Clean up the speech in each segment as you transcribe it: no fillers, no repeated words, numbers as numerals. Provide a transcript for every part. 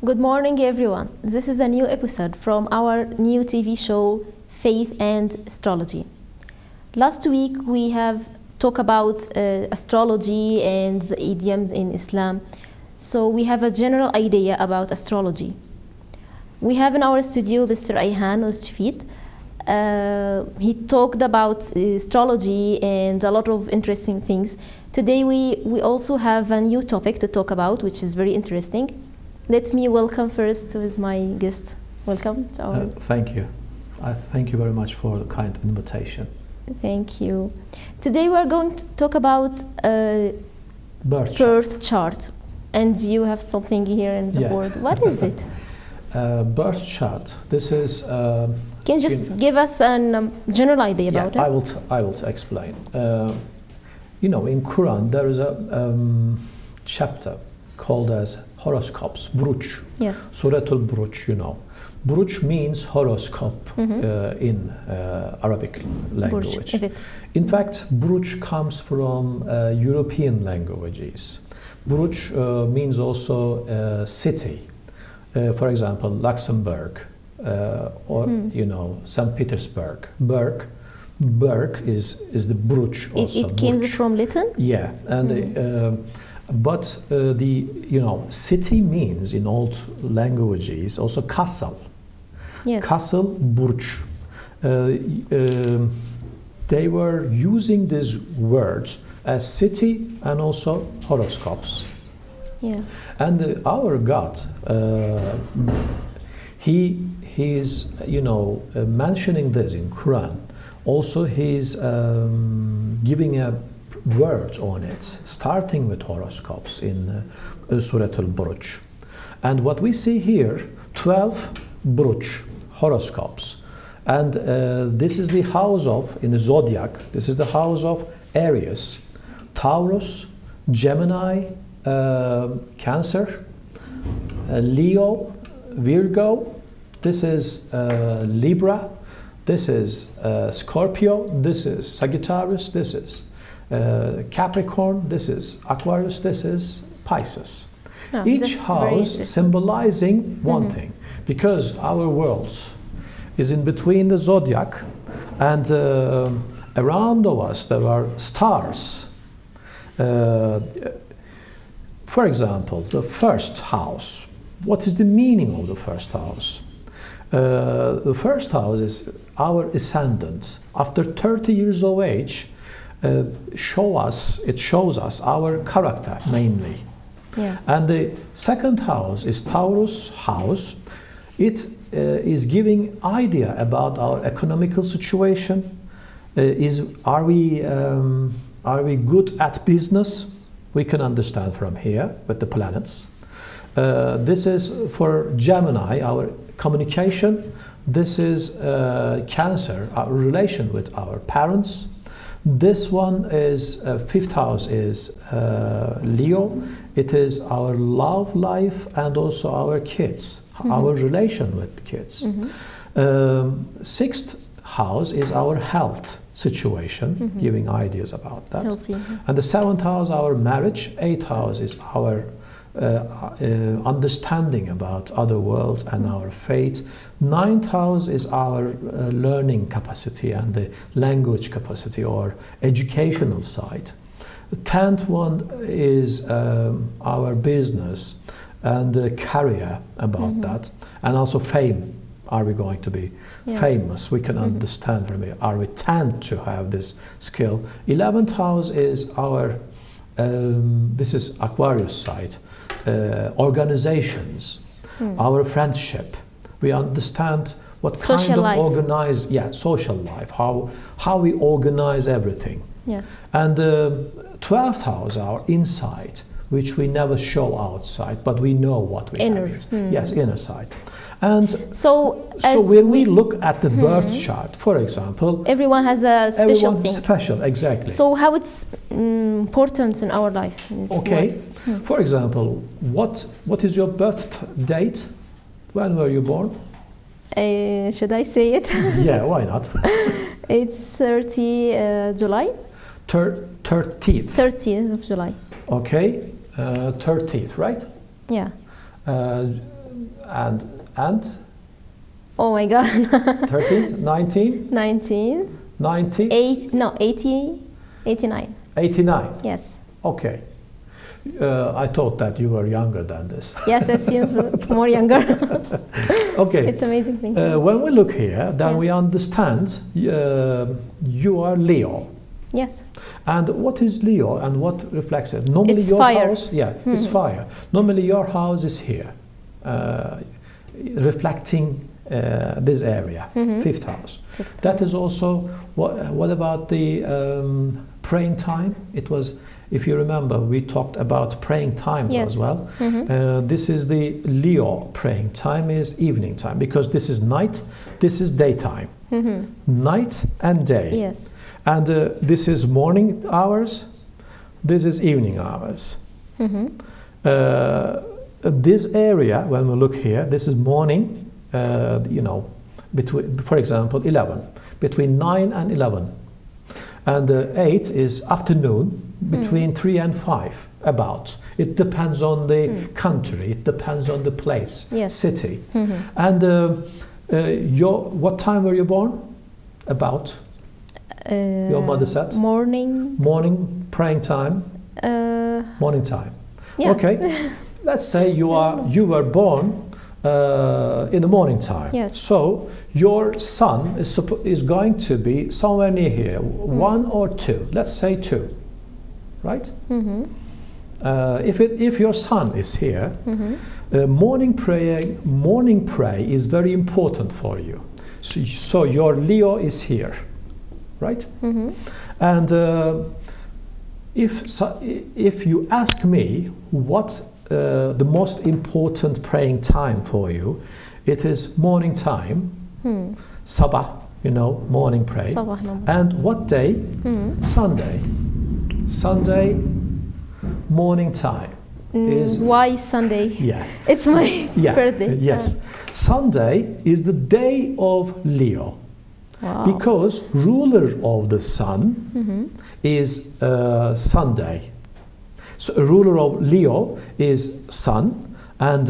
Good morning, everyone. This is a new episode from our new TV show, Faith and Astrology. Last week, we have talked about astrology and the idioms in Islam. So we have a general idea about astrology. We have in our studio Mr. Ayhan Özci. He talked about astrology and a lot of interesting things. Today we also have a new topic to talk about, which is very interesting. Let me welcome first with my guest. Welcome. Thank you. Thank you very much for the kind invitation. Thank you. Today we are going to talk about birth chart. And you have something here in the board. What is it? Birth chart. This is. Can you just give us a general idea about it? I will explain. In Quran there is a chapter called as horoscopes, Buruç. Yes. Suratul Buruç, Buruç means horoscope in Arabic language. Evet. In fact, Buruç comes from European languages. Buruç means also city. For example, Luxembourg or St. Petersburg. Berg is the Buruç also. It came from Latin? Yeah, and but the city means in old languages also castle. Yes. Castle, Burç. They were using these words as city and also horoscopes. Yeah. And our God, he is mentioning this in Quran. Also, he's giving a words on it, starting with horoscopes in Surat al-Buruç. And what we see here, 12 Buruç, horoscopes. And this is the house of, in the zodiac, this is the house of Aries, Taurus, Gemini, Cancer, Leo, Virgo, this is Libra, this is Scorpio, this is Sagittarius, this is Capricorn, this is Aquarius, this is Pisces. Each house symbolizing one thing, because our world is in between the zodiac and around of us there are stars. For example, the first house. What is the meaning of the first house? The first house is our ascendant. After 30 years of age, it shows us our character mainly. Yeah. And the second house is Taurus house. It is giving idea about our economical situation. Are we good at business? We can understand from here with the planets. This is for Gemini, our communication. This is Cancer, our relation with our parents. This one is fifth house is Leo. It is our love life and also our kids, our relation with kids. Sixth house is our health situation, giving ideas about that. Healthy. And the seventh house, our marriage. Eighth house is our understanding about other world and our faith. Ninth house is our learning capacity and the language capacity or educational side. The 10th one is our business and career about that, and also fame. Are we going to be famous? We can understand from it. Are we tend to have this skill? 11th house is our, this is Aquarius side, organizations, our friendship. We understand what social kind of life. organize, social life, how we organize everything. Yes. And 12th house, our inside, which we never show outside, but we know what we Inner. have. Yes, inner side. And so when we look at the birth chart, for example, everyone has a special thing. Special, exactly. So how it's important in our life? Okay. For example, what is your birth date? When were you born? Should I say it? Yeah, why not? It's 30 July. 30th. 30th of July. Okay, 30th, right? Yeah. and Oh my God. 13, 19, 19. 90, 89. 89. Yes. Okay. I thought that you were younger than this. Yes, it seems more younger. Okay. It's amazing thing. When we look here, then Yeah. we understand you are Leo. Yes. And what is Leo and what reflects it? Normally It's your fire. house, it's fire. Normally your house is here, reflecting this area, fifth house. That is also, what about the praying time? It was, if you remember, we talked about praying time Yes. as well. This is the Leo praying time is evening time, because this is night, this is daytime. Night and day. Yes. And this is morning hours, this is evening hours. This area, when we look here, this is morning, between, for example, 11, between 9 and 11. And 8 is afternoon, between 3 and 5, about. It depends on the country, it depends on the place, Yes. city. And what time were you born? About? Your mother said? Morning. Morning, praying time, morning time. Yeah. Okay, let's say you were born in the morning time. Yes. So your sun is going to be somewhere near here, 1 or 2. Let's say 2, right? If your sun is here, morning prayer is very important for you. So your Leo is here, right? And if you ask me what's the most important praying time for you, it is morning time, sabah, morning pray. Sabah namaz. And what day? Sunday. Sunday morning time is Why Sunday? yeah. It's my birthday. Yes. Sunday is the day of Leo. Wow. Because ruler of the sun is Sunday. So a ruler of Leo is sun, and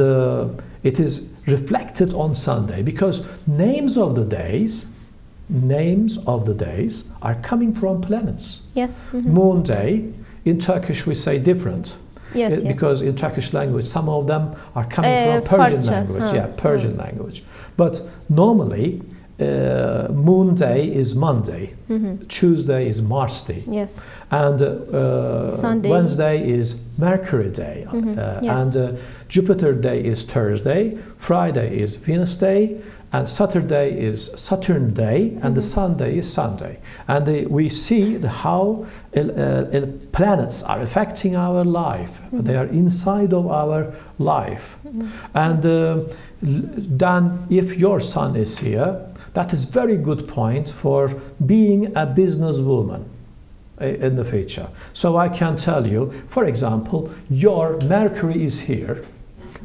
it is reflected on Sunday, because names of the days are coming from planets. Yes. Moon day, in Turkish we say different. Yes, Because in Turkish language some of them are coming from Persian Farsça. language. Persian language. But normally moon day is Monday, Tuesday is Mars day, Yes. and Sunday. Wednesday is Mercury day, Yes. and Jupiter day is Thursday, Friday is Venus day, and Saturday is Saturn day, and the Sunday is Sunday. And we see how planets are affecting our life. They are inside of our life. And then if your sun is here, that is very good point for being a businesswoman in the future. So I can tell you, for example, your Mercury is here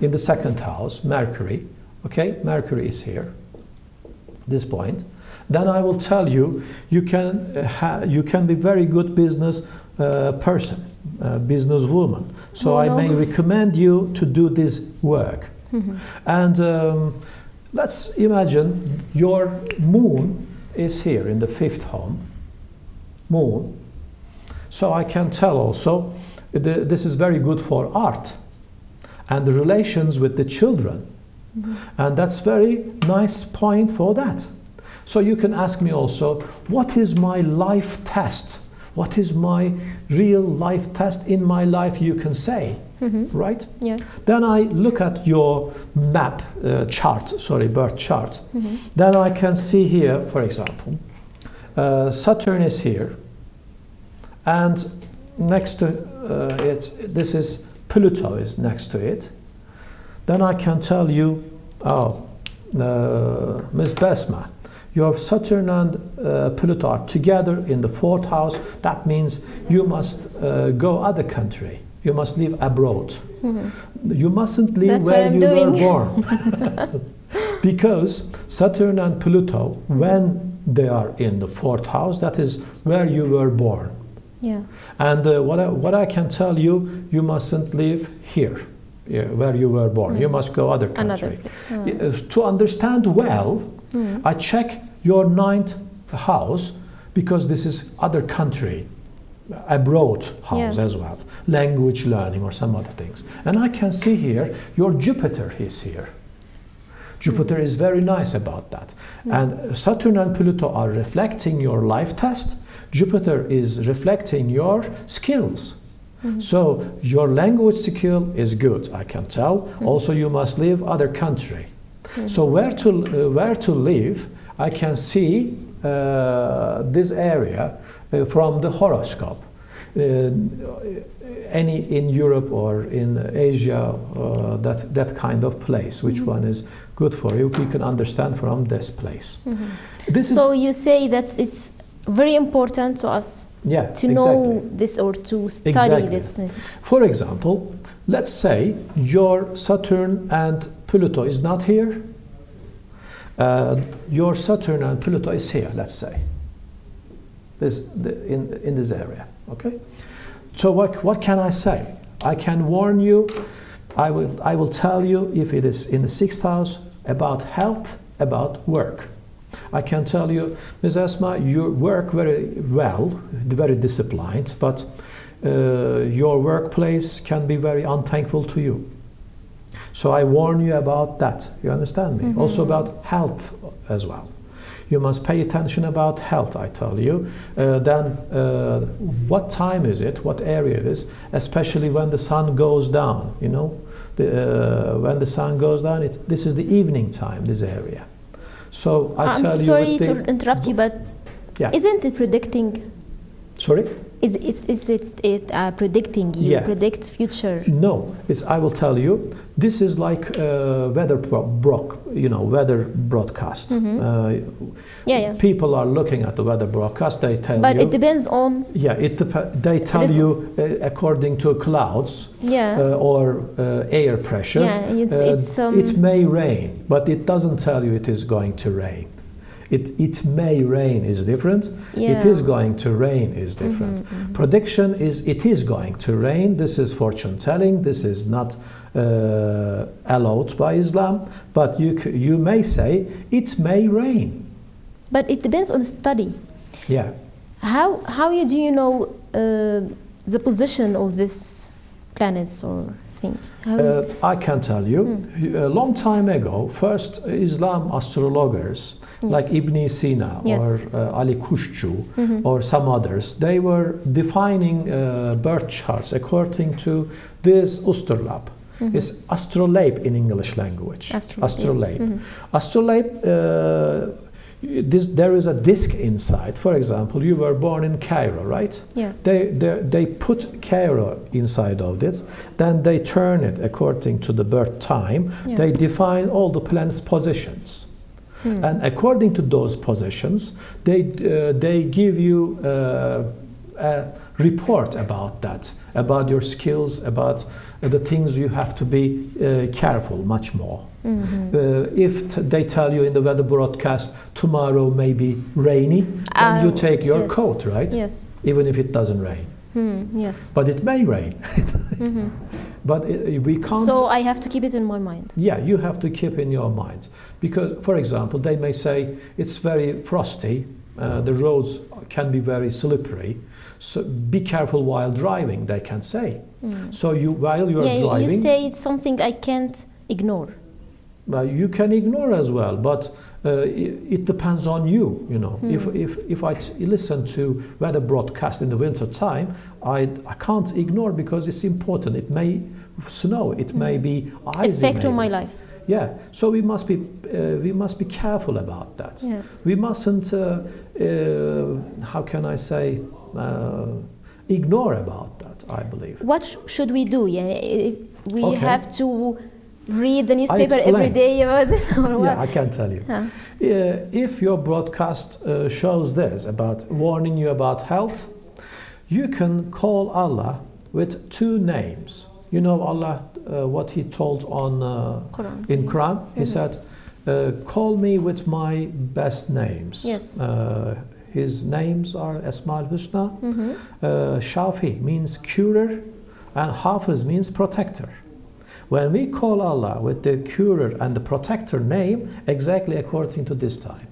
in the second house, Mercury, okay? Mercury is here, this point. Then I will tell you, you can be very good business person, businesswoman. So I may recommend you to do this work. And let's imagine your moon is here in the fifth home, moon. So I can tell also, this is very good for art and the relations with the children. And that's very nice point for that. So you can ask me also, what is my life test? What is my real life test in my life, you can say, right? Yeah. Then I look at your map birth chart. Then I can see here, for example, Saturn is here, and next to this is Pluto is next to it. Then I can tell you, Ms. Besma, your Saturn and Pluto are together in the fourth house. That means you must go other country. You must live abroad. You mustn't live where you were born. Because Saturn and Pluto, when they are in the fourth house, that is where you were born. Yeah. And what I can tell you, you mustn't live here. where you were born. You must go other country. Another place. To understand well, I check your 9th house because this is other country, abroad house as well, language learning or some other things. And I can see here your Jupiter is here. Jupiter is very nice about that. And Saturn and Pluto are reflecting your life test. Jupiter is reflecting your skills. So your language skill is good, I can tell. Also, you must leave other country. So where to live, I can see this area from the horoscope. Any in Europe or in Asia, that kind of place, which one is good for you, we can understand from this place. So you say that it's very important to us to know this or to study this. For example, let's say your Saturn and Pluto is not here. Your Saturn and Pluto is here, let's say. In this area, okay? So what can I say? I can warn you, I will tell you if it is in the 6th house about health, about work. I can tell you, Ms. Esma, you work very well, very disciplined, but your workplace can be very unthankful to you. So I warn you about that. You understand me? Also about health as well. You must pay attention about health, I tell you. Then what time is it, what area it is, especially when the sun goes down, you know. When the sun goes down, this is the evening time, this area. So I'm sorry to interrupt you, but isn't it predicting? Sorry? Is it predicting? You predict future? No, I will tell you. This is like weather broadcast. People are looking at the weather broadcast. They tell you. But it depends on. Yeah, they tell you according to clouds or air pressure. Yeah, it may rain, but it doesn't tell you it is going to rain. It may rain is different. It is going to rain is different. Prediction is it is going to rain. This is fortune telling. This is not allowed by Islam. But you may say it may rain. But it depends on study. Yeah. How do you know the position of this planets or things? I can tell you. A long time ago, first Islam astrologers like Ibn Sina or Ali Kushchu or some others, they were defining birth charts according to this Usterlab. It's astrolabe in English language. Astrolabe. Astrolabe, there is a disc inside. For example, you were born in Cairo, right? Yes. They put Cairo inside of this, then they turn it according to the birth time. They define all the planets' positions. And according to those positions, they give you a report about that, about your skills, about the things you have to be careful much more. If they tell you in the weather broadcast tomorrow may be rainy, then you take your coat, right? Yes. Even if it doesn't rain. Yes. But it may rain. But we can't. So I have to keep it in my mind. Yeah, you have to keep in your mind. Because, for example, they may say it's very frosty, the roads can be very slippery, so be careful while driving, they can say. So while you're driving... you say it's something I can't ignore. You can ignore as well, but it depends on you, you know. If I listen to weather broadcast in the winter time, I can't ignore because it's important. It may snow, it may be icy. Effect on my life. Yeah, so we must be careful about that. Yes. We mustn't, how can I say, ignore about that, I believe. What should we do? We have to read the newspaper every day about this? Or what? Yeah, I can tell you. If your broadcast shows this, about warning you about health, you can call Allah with 2 names. You know Allah, what He told on in Quran? He said, call me with my best names. Yes. His names are Asma al-Husna. Shafi means curer, and Hafiz means protector. When we call Allah with the curer and the protector name, exactly according to this time,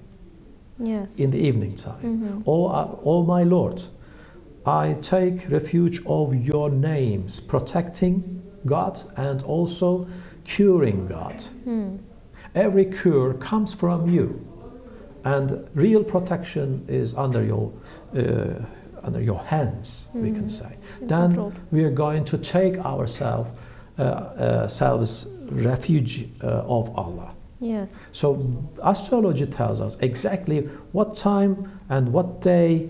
Yes. in the evening time. Oh my Lord, I take refuge of your names, protecting God and also curing God. Every cure comes from you, and real protection is under your hands, we can say. Then control. we are going to take ourselves refuge of Allah. Yes. So astrology tells us exactly what time and what day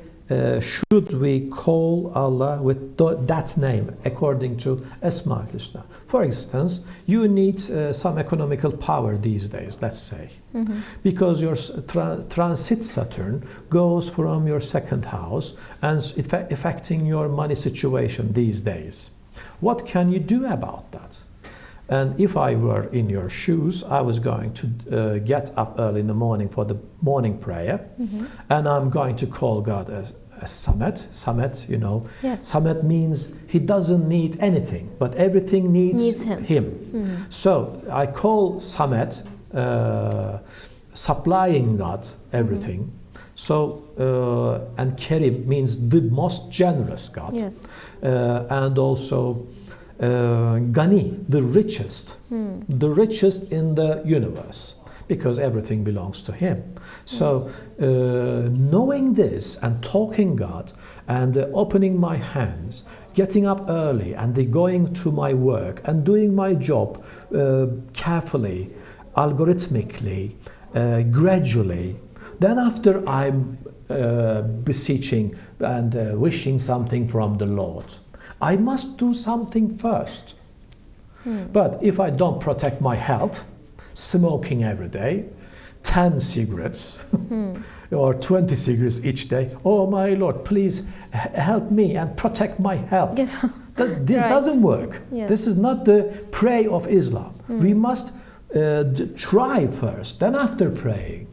should we call Allah with that name according to Asma al-Husna. For instance, you need some economical power these days, let's say, because your transit Saturn goes from your second house and affecting your money situation these days. What can you do about that? And if I were in your shoes, I was going to get up early in the morning for the morning prayer, and I'm going to call God as Samet. Samet, you know, Yes. Samet means he doesn't need anything, but everything needs him. So I call Samet, supplying God everything. So, and Kerim means the most generous God. Yes. And also Gani, the richest in the universe, because everything belongs to him. So knowing this and talking God and opening my hands, getting up early and going to my work and doing my job carefully, algorithmically, gradually, then after I'm beseeching and wishing something from the Lord, I must do something first. But if I don't protect my health, smoking every day, 10 cigarettes or 20 cigarettes each day, oh my Lord, please help me and protect my health. This doesn't work. Yes. This is not the pray of Islam. We must try first, then after praying.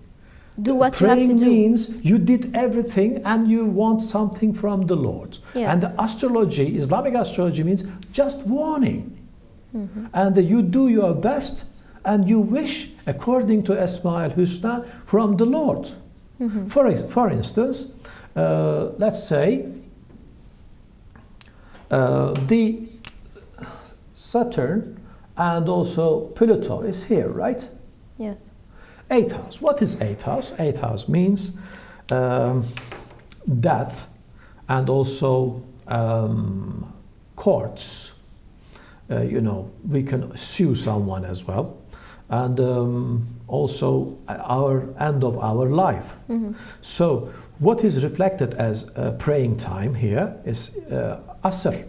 Do what you have to Praying do. means you did everything and you want something from the Lord. Yes. And the astrology, Islamic astrology means just warning. And you do your best and you wish according to Asma al-Husna from the Lord. For instance, let's say the Saturn and also Pluto is here, right? Yes. 8th house. What is 8th house? 8th house means death and also courts. You know, we can sue someone as well. And also our end of our life. So what is reflected as praying time here is Asr.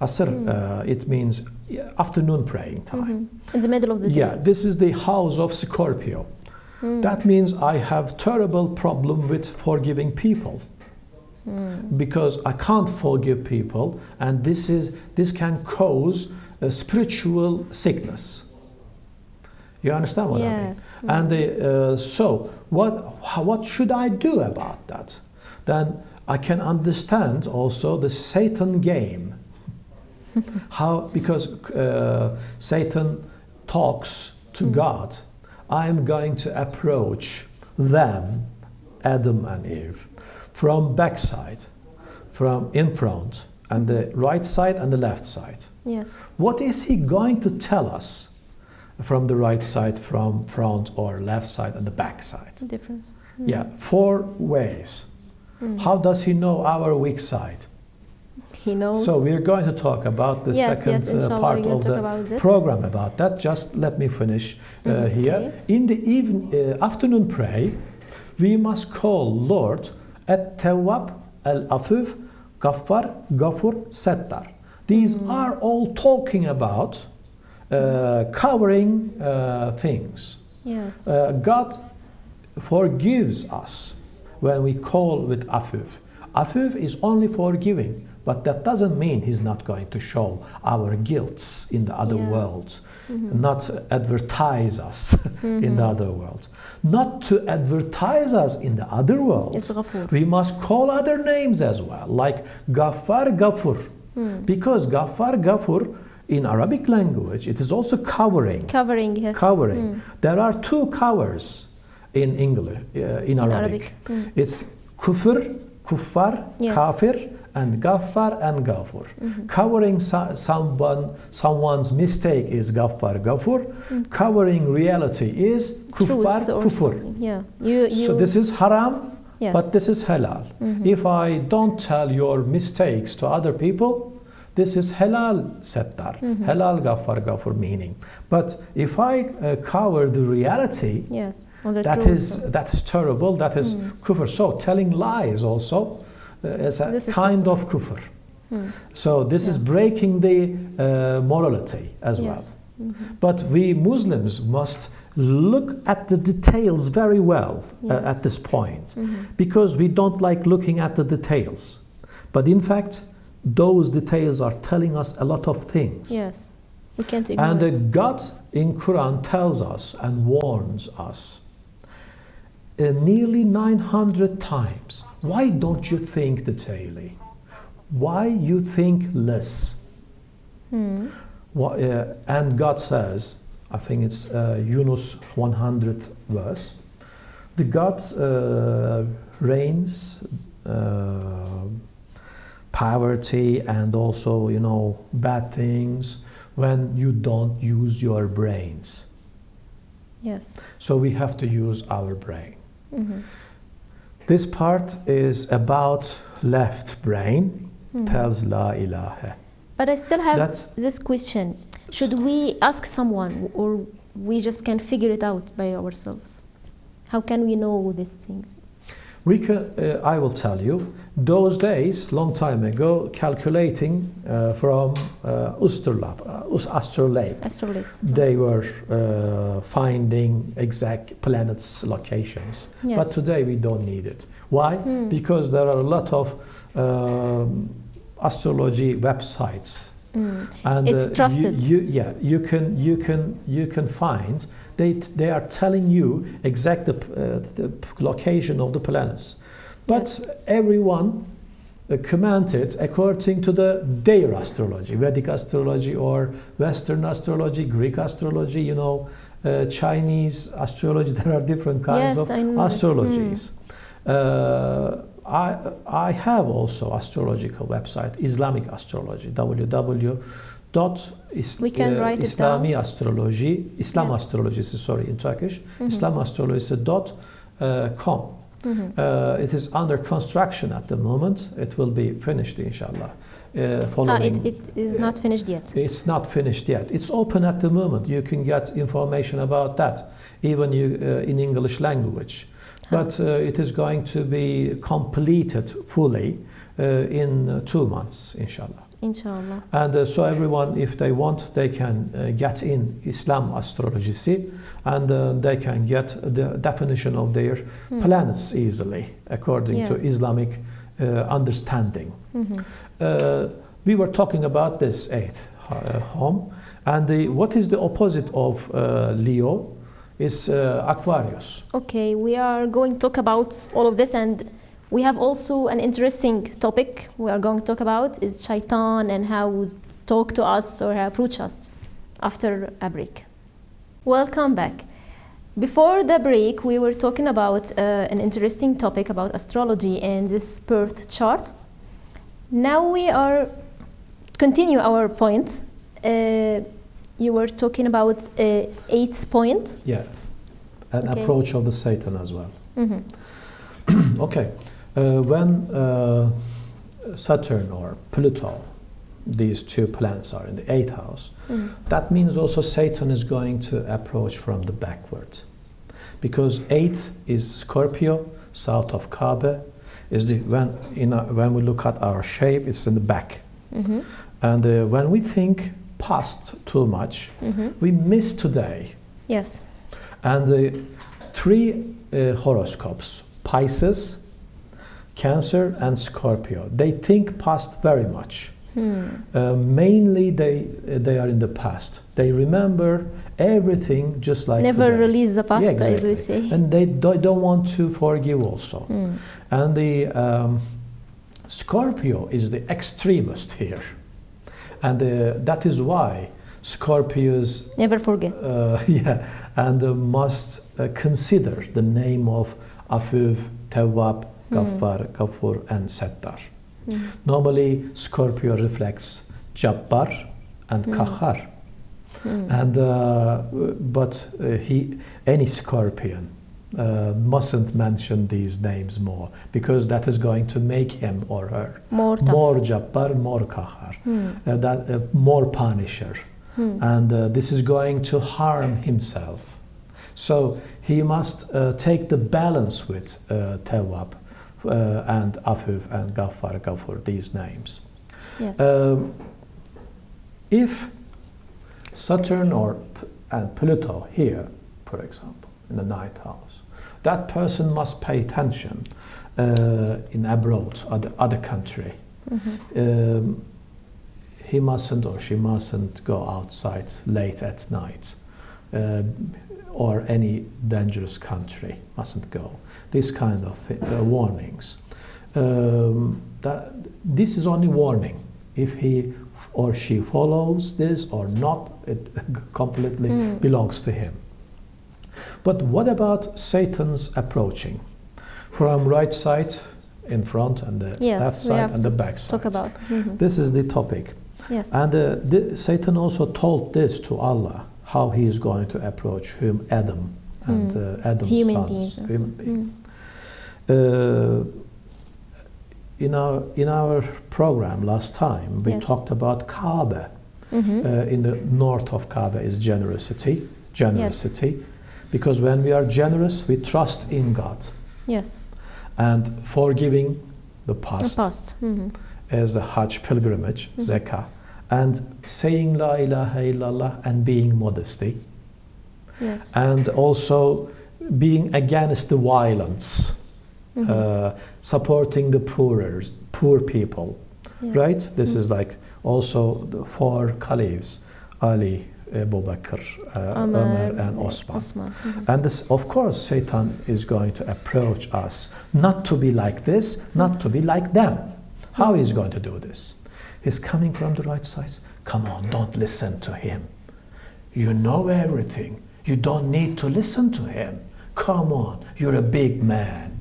Asr, it means afternoon praying time. In the middle of the day. Yeah, this is the house of Scorpio. That means I have terrible problem with forgiving people. Because I can't forgive people, and this can cause a spiritual sickness. You understand what Yes. I mean? And so what should I do about that? Then I can understand also the Satan game. How, because Satan talks to God, I'm going to approach them, Adam and Eve, from backside, from in front, and the right side and the left side. Yes. What is he going to tell us from the right side, from front or left side and the back side? The difference. Yeah, 4 ways. How does he know our weak side? He knows. So we're going to talk about the second inshallah, part we're of going to talk about the this. program about that. Just let me finish here. In the afternoon prayer, we must call Lord At-Tawwab, Al-Afuf, Ghaffar, Ghafur, Sattar. These are all talking about covering things. Yes. God forgives us when we call with Afuf. Afuf is only forgiving, but that doesn't mean he's not going to show our guilts in the other world, not advertise us in the other world. Not to advertise us in the other world, It's Ghafur. we must call other names as well, like Ghaffar, Ghafur. Because Ghaffar, Ghafur in Arabic language, it is also covering. Covering, yes. Covering. There are two covers in English, in Arabic. It's kufr, kuffar, Yes. kafir, and gaffar and gafur. Covering someone's mistake is gaffar, gafur. Covering reality is kuffar, Truth or kufur. something. Yeah. You, So this is haram, yes. but this is halal. If I don't tell your mistakes to other people, this is halal settar, halal gaffar gafur meaning. But if I cover the reality, Yes. On the that truth. is terrible. That is kufr. So telling lies also is a This is kind of kufr. So this is breaking the morality as well. Yes. But we Muslims must look at the details very well at this point, because we don't like looking at the details. But in fact, those details are telling us a lot of things. Yes. We can't ignore And it. God in Quran tells us and warns us nearly 900 times. Why don't you think detailly? Why you think less? And God says, I think it's Yunus 100th verse, the God reigns poverty and also, bad things when you don't use your brains. Yes. So we have to use our brain. This part is about left brain, tells La ilaha. But I still have That- this question. Should we ask someone, or we just can figure it out by ourselves? How can we know these things? We can, I will tell you, those days, long time ago, calculating from Astrolabe, Astrolabes. they were finding exact planets' locations. Yes. But today we don't need it. Why? Because there are a lot of astrology websites. And It's trusted. You can find they are telling you exact the location of the planets, but Yes. everyone commented according to their astrology, Vedic astrology or Western astrology, Greek astrology, Chinese astrology. There are different kinds Yes, of I know this. astrologies. I have also astrological website, Islamic astrology, We can write it Islami down. astrology, Islam Yes. astrology, sorry, in Turkish, islamastrology.com. It is under construction at the moment. It will be finished, inshallah. Following. It is not finished yet. It's not finished yet. It's open at the moment. You can get information about that, even in English language. But it is going to be completed fully in 2 months, inshallah. Inshallah. And so everyone, if they want, they can get in Islam astrology, and they can get the definition of their planets easily, according to Yes. Islamic understanding. We were talking about this eighth home, and what is the opposite of Leo? Is Aquarius. Okay, we are going to talk about all of this, and we have also an interesting topic we are going to talk about is shaitan and how talk to us or approach us after a break. Welcome back. Before the break, we were talking about an interesting topic about astrology and this birth chart. Now we are continue our point. You were talking about 8th point. Yeah, an Okay. approach of the Satan as well. Okay, when Saturn or Pluto, these two planets are in the 8th house, that means also Satan is going to approach from the backward. Because 8th is Scorpio, south of Kaaba, is when we look at our shape, it's in the back. And when we think past too much, we miss today. Yes. And the 3 horoscopes, Pisces, Cancer, and Scorpio, they think past very much. Mainly they are in the past. They remember everything just like Never today. release the past, Yeah, as we exactly. say. And they don't want to forgive also. And the Scorpio is the extremist here. And that is why Scorpios Never forget. Must consider the name of Afuv, Tawwab, Ghaffar, Ghafur, and Settar. Normally, Scorpio reflects Jabbar and Qahhar. And but any Scorpion mustn't mention these names more, because that is going to make him or her More tough. more Jabbar, more Qahhar, more punisher, and this is going to harm himself. So he must take the balance with Tawwab and Afuv and Ghaffar, Ghafur, these names. Yes. If Saturn and Pluto here, for example, in the ninth house, that person must pay attention in abroad, other country. He mustn't or she mustn't go outside late at night, or any dangerous country mustn't go. These kind of warnings. This is only warning. If he or she follows this or not, it completely belongs to him. But what about Satan's approaching? From right side in front and the left side and the back side. Talk about. This is the topic. Yes. And Satan also told this to Allah, how he is going to approach Adam and Adam's human sons. beings. Human being. In our program last time, we talked about Kaaba. In the north of Kaaba is generosity. Because when we are generous, we trust in God. Yes. And forgiving the past. As a Hajj pilgrimage, zakah, and saying La ilaha illallah and being modesty. Yes. And also being against the violence. Supporting the poor people, right? This is like also the four caliphs, Ali, Abu Bakr, Umar, and Osman. And this, of course, Satan is going to approach us not to be like this, not to be like them. How is he going to do this? He's coming from the right side. Come on, don't listen to him. You know everything. You don't need to listen to him. Come on, you're a big man.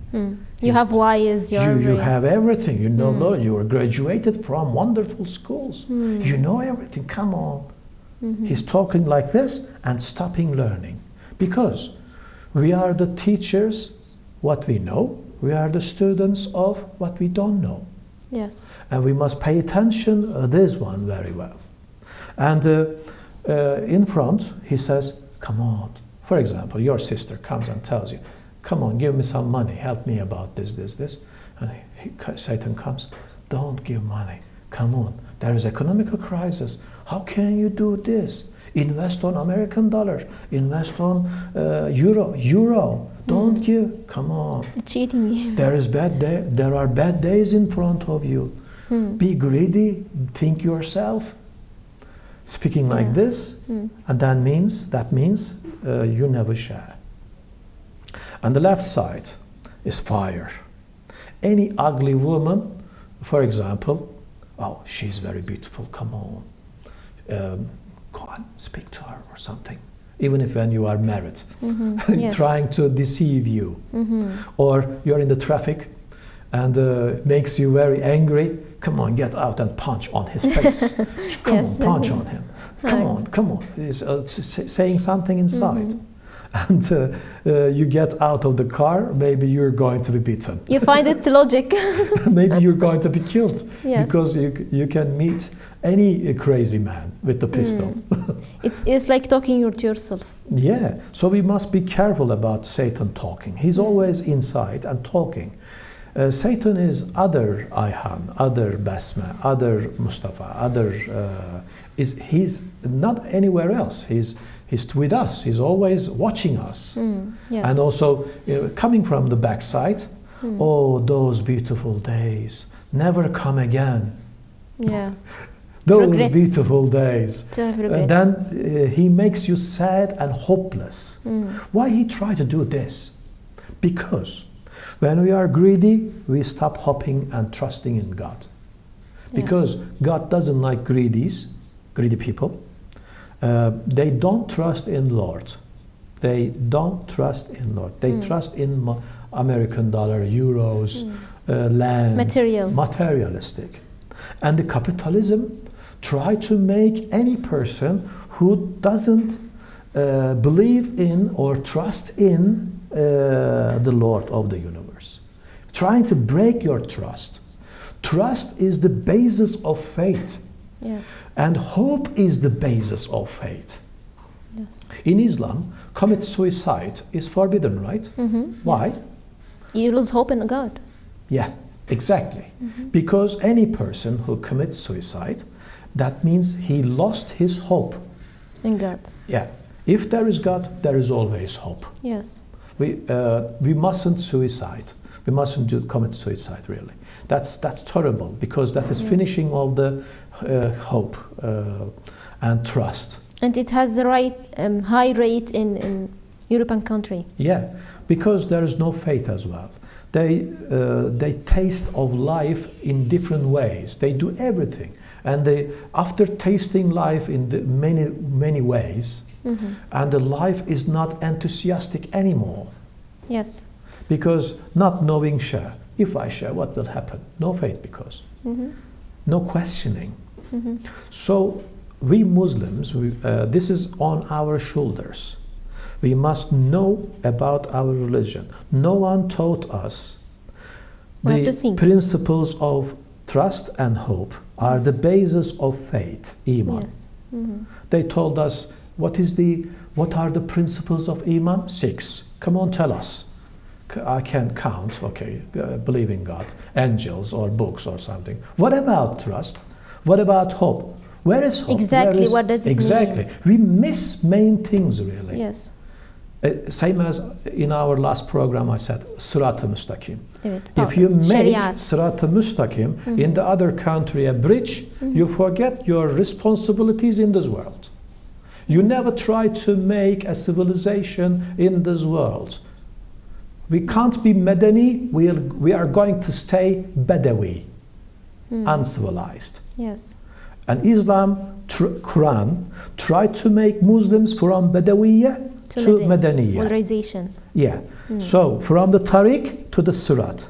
You have wise. You have everything. You know, you were graduated from wonderful schools. You know everything. Come on. He's talking like this and stopping learning, because we are the teachers what we know. We are the students of what we don't know. Yes. And we must pay attention this one very well. And in front, he says, "Come on." For example, your sister comes and tells you, "Come on, give me some money, help me about this. And Satan comes, "Don't give money. Come on, there is economical crisis. How can you do this? Invest on American dollar, invest on euro. Don't give, come on." It's cheating you. There are bad days in front of you. Be greedy, think yourself. Speaking like this, and that means you never share. And the left side is fire. Any ugly woman, for example, oh, she's very beautiful, come on. Go and speak to her or something. Even if when you are married, trying to deceive you. Or you're in the traffic and makes you very angry. Come on, get out and punch on his face. Come on, punch on him. Come on. He's saying something inside. And you get out of the car, maybe you're going to be beaten. You find it logic. Maybe you're going to be killed. Because you can meet any crazy man with the pistol. It's like talking to yourself. Yeah, so we must be careful about Satan talking. He's always inside and talking. Satan is other Ayhan, other Basma, other Mustafa, he's not anywhere else. He's with us. He's always watching us. And also coming from the backside, oh, those beautiful days never come again. Yeah. Those beautiful days. And then he makes you sad and hopeless. Why he try to do this? Because when we are greedy, we stop hoping and trusting in God. because God doesn't like greedy people. They don't trust in Lord. They don't trust in Lord. They trust in American dollar, euros, land, materialistic. And the capitalism try to make any person who doesn't believe in or trust in the Lord of the universe, trying to break your trust. Trust is the basis of faith. Yes. And hope is the basis of faith. Yes. In Islam, commit suicide is forbidden, right? Why? Yes. You lose hope in God. Yeah, exactly. Because any person who commits suicide, that means he lost his hope. In God. Yeah. If there is God, there is always hope. Yes. We mustn't suicide. We mustn't commit suicide, really. That's terrible, because that is finishing all the hope and trust. And it has the high rate in European country. Yeah, because there is no faith as well. They taste of life in different ways. They do everything, and after tasting life in the many ways, and the life is not enthusiastic anymore. Yes. Because not knowing share. If I share, what will happen? No faith, because no questioning. So we Muslims, this is on our shoulders. We must know about our religion. No one taught us the principles of trust and hope are the basis of faith, Iman. Yes. They told us, what are the principles of Iman? 6. Come on, tell us. I can count, okay, believe in God, angels or books or something. What about trust? What about hope? Where is hope? Exactly, what does it mean? We miss main things, really. Yes. Same as in our last program I said, Sırat-ı Müstakim. Evet, if you make Şeriat. Sırat-ı Müstakim in the other country a bridge, you forget your responsibilities in this world. You never try to make a civilization in this world. We can't be Madani, we are going to stay Badawi, uncivilized. Yes. And Islam, Quran, tried to make Muslims from Badawiyya to Madaniyya. Modernization. Yeah. So from the Tariq to the Surat,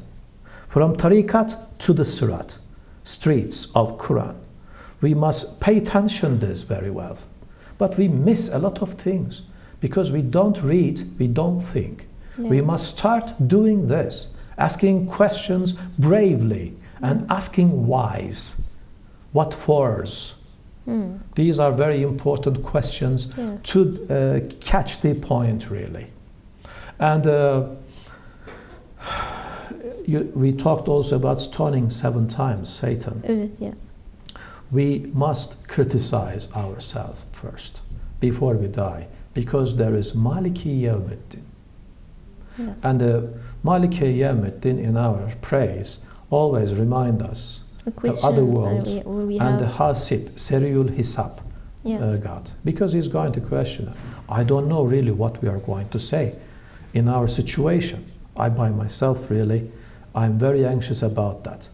from Tariqat to the Surat, streets of Quran. We must pay attention to this very well. But we miss a lot of things because we don't read, we don't think. Yeah. We must start doing this, asking questions bravely and asking whys. What fors? These are very important questions to catch the point, really. And we talked also about stoning 7 times Satan. Yes. We must criticize ourselves first before we die, because there is Maliki Yawmiddin. Yes. And Maliki Yawmiddin in our praise always remind us of other worlds and the Hasib, Seriul Hisab, God. Because he's going to question it. I don't know really what we are going to say in our situation. I by myself really, I'm very anxious about that.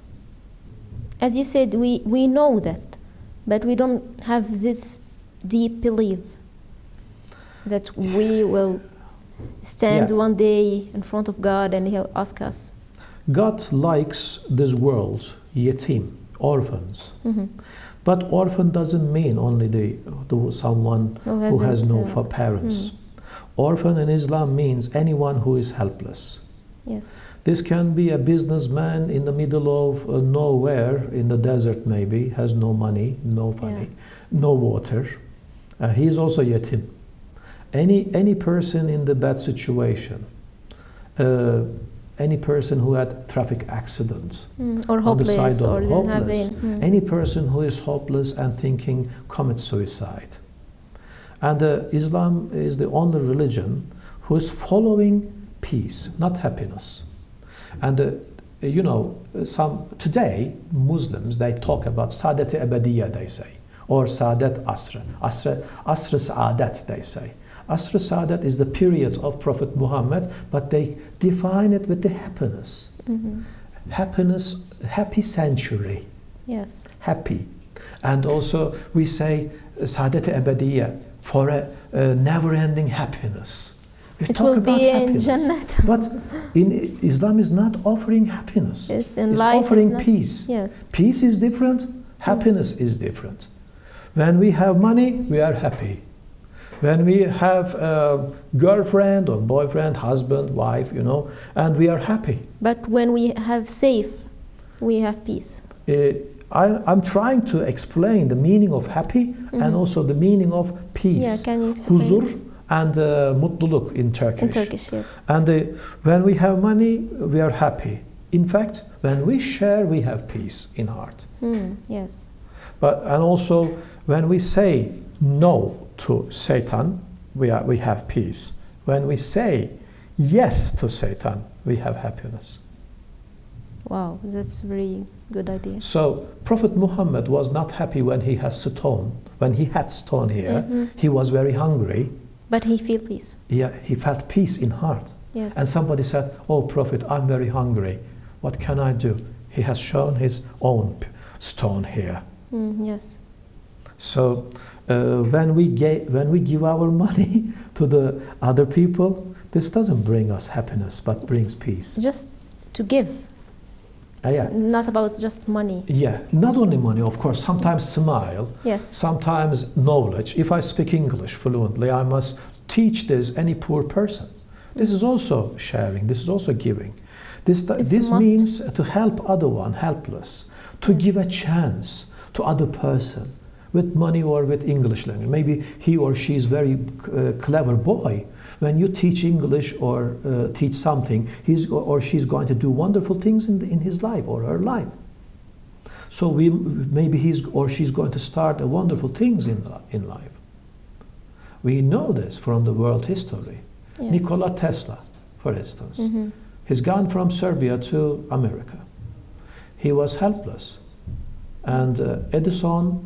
As you said, we know that, but we don't have this deep belief that we will stand one day in front of God and He'll ask us. God likes this world, yatim, orphans. But orphan doesn't mean only someone who has no parents. Orphan in Islam means anyone who is helpless. Yes. This can be a businessman in the middle of nowhere, in the desert maybe, has no money, no water. He is also yatim. Any person in the bad situation, any person who had traffic accident, or hopeless, on the side or of hopeless, any person who is hopeless and thinking commit suicide. And Islam is the only religion who is following peace, not happiness. And today Muslims, they talk about Saadat Abadiyya, they say, or Saadat Asr Saadat, they say. Asr Saadat is the period of Prophet Muhammad, but they define it with the happiness. Happiness, happy century. Yes. Happy. And also we say saadet-i ebediyye, for a never-ending happiness. We It talk will about be in happiness. Jannat. But in Islam is not offering happiness. Yes, in it's life offering it's not, peace. Yes. Peace is different, happiness is different. When we have money, we are happy. When we have a girlfriend or boyfriend, husband, wife, you know, and we are happy. But when we have safe, we have peace. I'm trying to explain the meaning of happy and also the meaning of peace. Yeah, can you explain? Huzur and mutluluk in Turkish. In Turkish, yes. And when we have money, we are happy. In fact, when we share, we have peace in heart. Yes. And also, when we say no to Satan, we have peace. When we say yes to Satan, we have happiness. Wow, that's a very good idea. So Prophet Muhammad was not happy when he had stone. When he had stone here, he was very hungry. But he felt peace. Yeah, he felt peace in heart. Yes. And somebody said, "Oh Prophet, I'm very hungry. What can I do?" He has shown his own stone here. Yes. So when we give our money to the other people, this doesn't bring us happiness, but brings peace. Just to give. Yeah. Not about just money. Yeah, not only money, of course. Sometimes smile. Yes. Sometimes knowledge. If I speak English fluently, I must teach this any poor person. This is also sharing. This is also giving. This means to help other one helpless, to give a chance to other person with money or with English language. Maybe he or she is very clever boy. When you teach English or teach something, he's or she's going to do wonderful things in his life or her life. So maybe he's or she's going to start wonderful things in life. We know this from the world history. Yes. Nikola Tesla, for instance, he's gone from Serbia to America. He was helpless, and Edison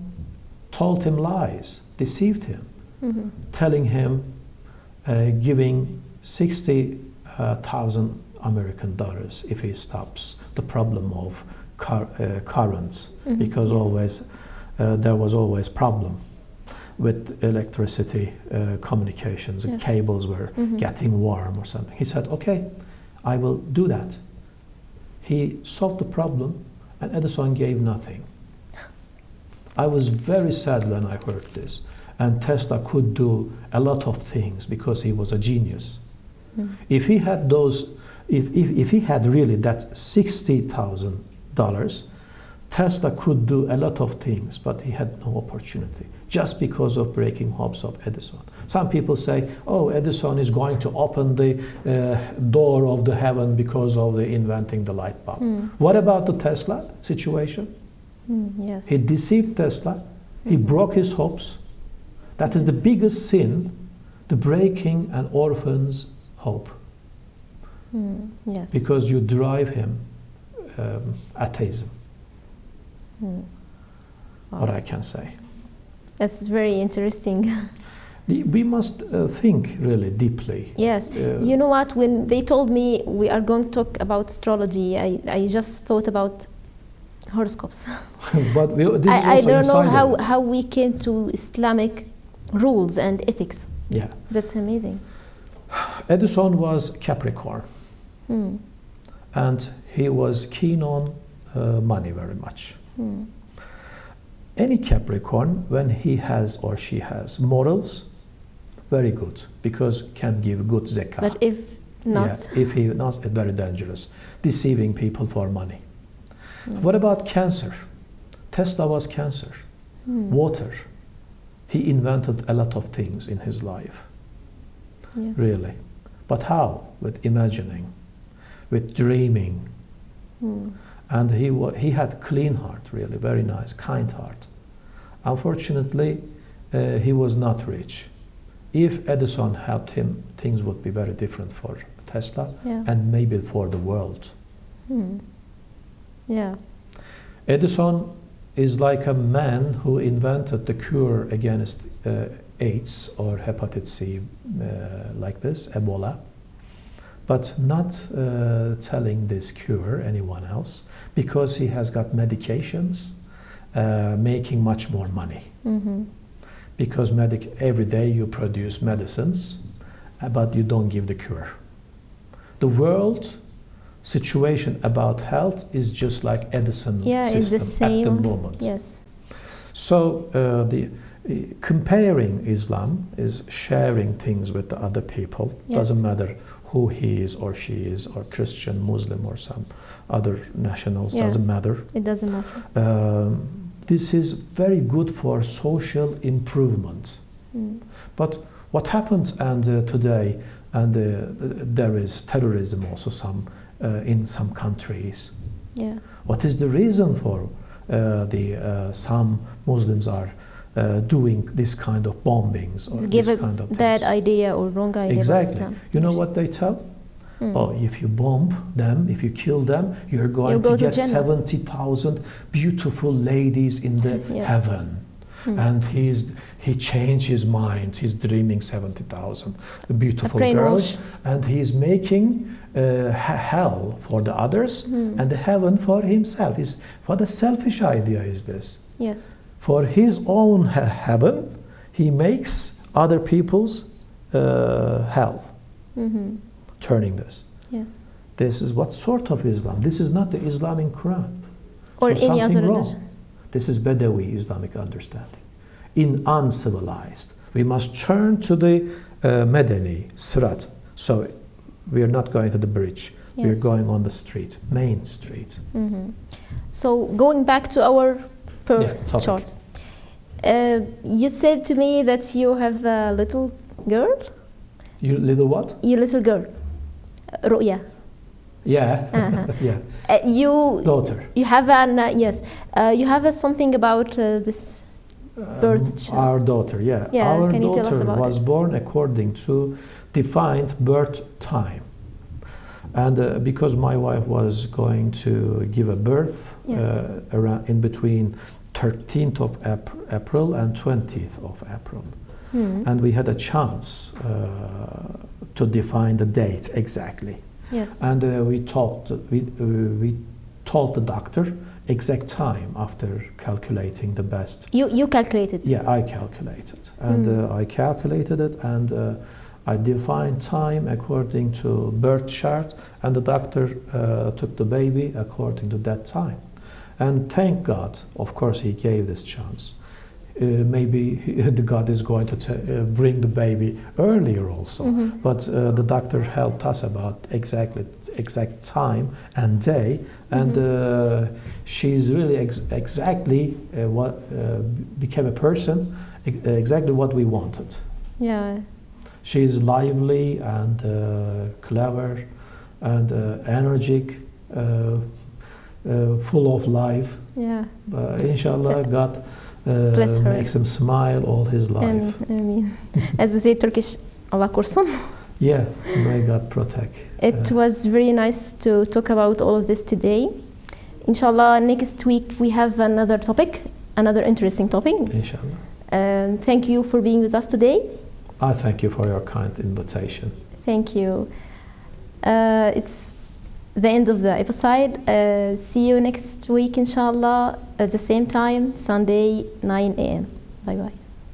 told him lies, deceived him, telling him giving $60,000 American dollars if he stops the problem of currents, because there was always problem with electricity communications. Yes. Cables were getting warm or something. He said, "Okay, I will do that." He solved the problem, and Edison gave nothing. I was very sad when I heard this. And Tesla could do a lot of things because he was a genius. If he had if he had really that $60,000, Tesla could do a lot of things, but he had no opportunity just because of breaking hopes of Edison. Some people say, "Oh, Edison is going to open the door of the heaven because of the inventing the light bulb." What about the Tesla situation? Yes. He deceived Tesla. He broke his hopes. That is the biggest sin, the breaking an orphan's hope. Yes. Because you drive him atheism. What I can say. That's very interesting. We must think really deeply. Yes. You know what? When they told me we are going to talk about astrology, I just thought about horoscopes. But this is I also don't know inside how we came to Islamic rules and ethics. Yeah. That's amazing. Edison was Capricorn. And he was keen on money very much. Any Capricorn, when he has or she has morals, very good, because can give good zakah. But if not, yeah, if he not, very dangerous, deceiving people for money. What about Cancer? Tesla was Cancer. Water. He invented a lot of things in his life. Yeah. Really. But how? With imagining, with dreaming. And he had clean heart, really, very nice, kind heart. Unfortunately, he was not rich. If Edison helped him, things would be very different for Tesla and maybe for the world. Yeah. Edison is like a man who invented the cure against AIDS or hepatitis C, like this, Ebola, but not telling this cure anyone else, because he has got medications making much more money. Because every day you produce medicines, but you don't give the cure. The world situation about health is just like Edison system it's the same. at the moment. Yes. So comparing Islam is sharing things with the other people. Doesn't matter who he is or she is, or Christian, Muslim, or some other nationals. Doesn't matter. It doesn't matter. This is very good for social improvement. But what happens today, and there is terrorism also in some countries. What is the reason for some Muslims are doing this kind of bombings or give this kind of things? Bad idea or wrong idea. Exactly. You know what they tell? Oh, if you bomb them, if you kill them, you're going to get 70,000 beautiful ladies in the heaven. And he changed his mind. He's dreaming 70,000 beautiful girls, and he's making hell for the others and the heaven for himself. What a selfish idea is this? Yes. For his own heaven, he makes other people's hell. Turning this. Yes. This is what sort of Islam? This is not the Islam in Quran. Or so any other wrong. religion. This is Badawi Islamic understanding. In uncivilized. We must turn to the Madani, Sirat. So we are not going to the bridge. We are going on the street, main street. So going back to our birth chart. You said to me that you have a little girl. You little what? Your little girl, Ru'ya. Yeah, yeah. Daughter. You have an you have something about this birth child. Our daughter, Our can you tell us daughter about was born according to defined birth time, and because my wife was going to give a birth around in between 13th of April and 20th of April. And we had a chance to define the date exactly. Yes. And we told the doctor exact time after calculating the best. You calculated? Yeah, I calculated, and I calculated it, and I defined time according to birth chart, and the doctor took the baby according to that time. And thank God, of course, he gave this chance. Maybe the God is going to bring the baby earlier also, but the doctor helped us about exact time and day, and she's really exactly what became a person, exactly what we wanted. Yeah. She's lively and clever and energetic, full of life. Yeah. Inshallah, God makes him smile all his life. Amen. As we say Turkish, Allah korusun. Yeah, may God protect. It was very nice to talk about all of this today. Inshallah, next week we have another topic, another interesting topic. Inshallah. Thank you for being with us today. I thank you for your kind invitation. Thank you. It's the end of the episode. See you next week, inshallah, at the same time, Sunday, 9 a.m. Bye-bye.